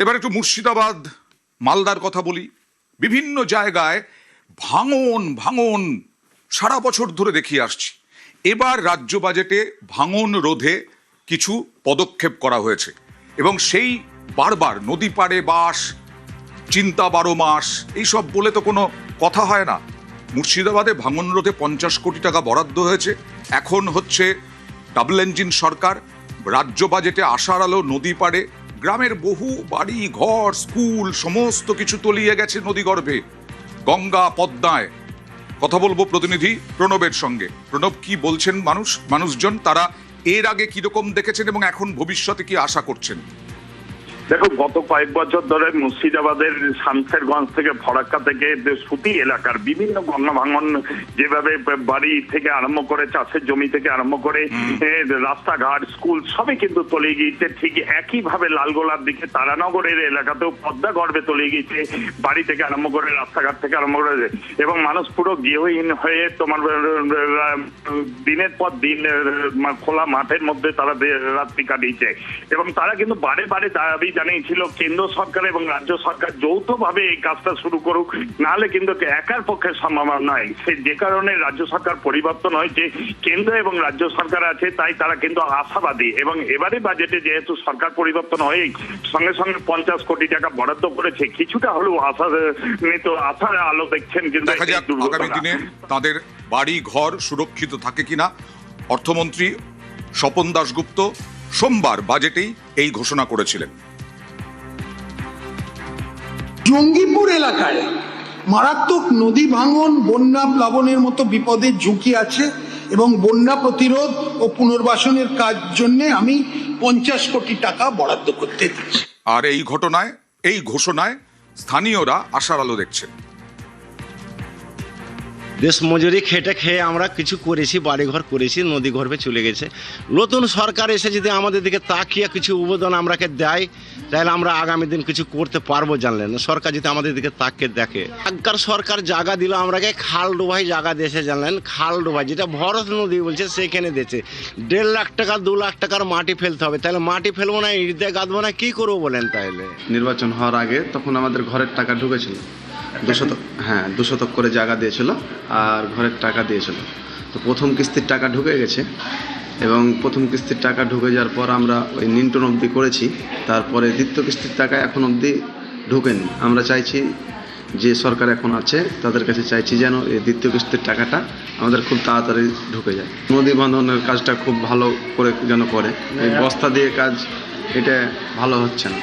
এবার একটু মুর্শিদাবাদ মালদার কথা বলি। বিভিন্ন জায়গায় ভাঙন ভাঙন সারা বছর ধরে দেখিয়ে আসছি। এবার রাজ্য বাজেটে ভাঙন রোধে কিছু পদক্ষেপ করা হয়েছে এবং সেই বারবার নদী পাড়ে বাস, চিন্তা 12 মাস এইসব বলে তো কোনো কথা হয় না। মুর্শিদাবাদে ভাঙন রোধে 50 কোটি টাকা বরাদ্দ হয়েছে। এখন হচ্ছে ডাবল ইঞ্জিন সরকার। রাজ্য বাজেটে আশার আলো নদী পাড়ে গ্রামের বহু বাড়ি ঘর স্কুল সমস্ত কিছু তলিয়ে গেছে নদীগর্ভে, গঙ্গা পদ্মায়। কথা বলবো প্রতিনিধি প্রণবের সঙ্গে। প্রণব, কি বলছেন মানুষজন, তারা এর আগে কিরকম দেখেছেন এবং এখন ভবিষ্যতে কি আশা করছেন? দেখো, গত কয়েক বছর ধরে মুর্শিদাবাদের শামসেরগঞ্জ থেকে ফরাক্কা থেকে সুতি এলাকার বিভিন্ন গঙ্গা ভাঙন, যেভাবে বাড়ি থেকে আরম্ভ করে চাষের জমি থেকে আরম্ভ করে রাস্তাঘাট স্কুল সবই কিন্তু তলিয়ে গিয়েছে। ঠিক একইভাবে লালগোলার দিকে তারানগরের এলাকাতেও পদ্মা গর্ভে তলিয়ে গিয়েছে, বাড়ি থেকে আরম্ভ করে রাস্তাঘাট থেকে আরম্ভ করে, এবং মানুষ পুরো গৃহহীন হয়ে তোমার দিনের পর দিন খোলা মাঠের মধ্যে তারা রাত্রি কাটিয়েছে। এবং তারা কিন্তু বারে বারে দাবি জানিয়েছিল কেন্দ্র সরকার এবং রাজ্য সরকার যৌথভাবে এই কাজটা শুরু করুক, নাহলে কিন্তু একার পক্ষে সম্ভব নয়। যে কারণে রাজ্য সরকার পরিবর্তন হয়েছে, কেন্দ্র এবং রাজ্য সরকার আছে, তাই তারা কিন্তু আশাবাদী। এবং এবারে বাজেটে যেহেতু সরকার পরিবর্তন হয়ে সঙ্গে সঙ্গে 50 কোটি টাকা বরাদ্দ করেছে, কিছুটা হলেও আশার আলো দেখছেন। কিন্তু আগামী দিনে তাদের বাড়ি ঘর সুরক্ষিত থাকে কিনা। অর্থমন্ত্রী স্বপন দাশগুপ্ত সোমবার বাজেটেই এই ঘোষণা করেছিলেন। জঙ্গিপুর এলাকায় মারাত্মক নদী ভাঙন, বন্যা প্লাবনের মতো বিপদের ঝুঁকি আছে এবং বন্যা প্রতিরোধ ও পুনর্বাসনের কাজ জন্য আমি 50 কোটি টাকা বরাদ্দ করতে দিচ্ছি। আর এই ঘোষণায় স্থানীয়রা আশার আলো দেখছেন। দেশ মজুরি খেটে খেয়ে আমরা কিছু করেছি, বাড়িঘর করেছি, নদী গর্ভে চলে গেছে। নতুন সরকার এসে যদি আমাদের দিকে তাকিয়ে কিছু অবদান আমরাকে দেয়, তাহলে আমরা আগামী দিন কিছু করতে পারবো। জানলেন, সরকার যদি আমাদের দিকে তাকিয়ে দেখে। আগকার সরকার জায়গা দিল আমরাকে, খাল ডোবাই জায়গা দিয়েছে। জানলেন, খাল ডোবাই যেটা ভরত নদী বলছে সেখানে দিয়েছে। 1.5 লাখ টাকা 2 লাখ টাকার মাটি ফেলতে হবে, তাহলে মাটি ফেলবো না, ইট দিয়ে গাঁদবো না, কি করবো বলেন? তাহলে নির্বাচন হওয়ার আগে তখন আমাদের ঘরের টাকা ঢুকেছিল 2 শতক করে জায়গা দিয়েছিল আর ঘরের টাকা দিয়েছিল। তো প্রথম কিস্তির টাকা ঢুকে গেছে এবং প্রথম কিস্তির টাকা ঢুকে যাওয়ার পর আমরা ওই নিন্টন অবধি করেছি। তারপরে দ্বিতীয় কিস্তির টাকা এখন অবধি ঢুকেনি। আমরা চাইছি যে সরকার এখন আছে তাদের কাছে চাইছি যেন এই দ্বিতীয় কিস্তির টাকাটা আমাদের খুব তাড়াতাড়ি ঢুকে যায়। নদী বাঁধনের কাজটা খুব ভালো করে যেন করে। এই বস্তা দিয়ে কাজ এটা ভালো হচ্ছে না।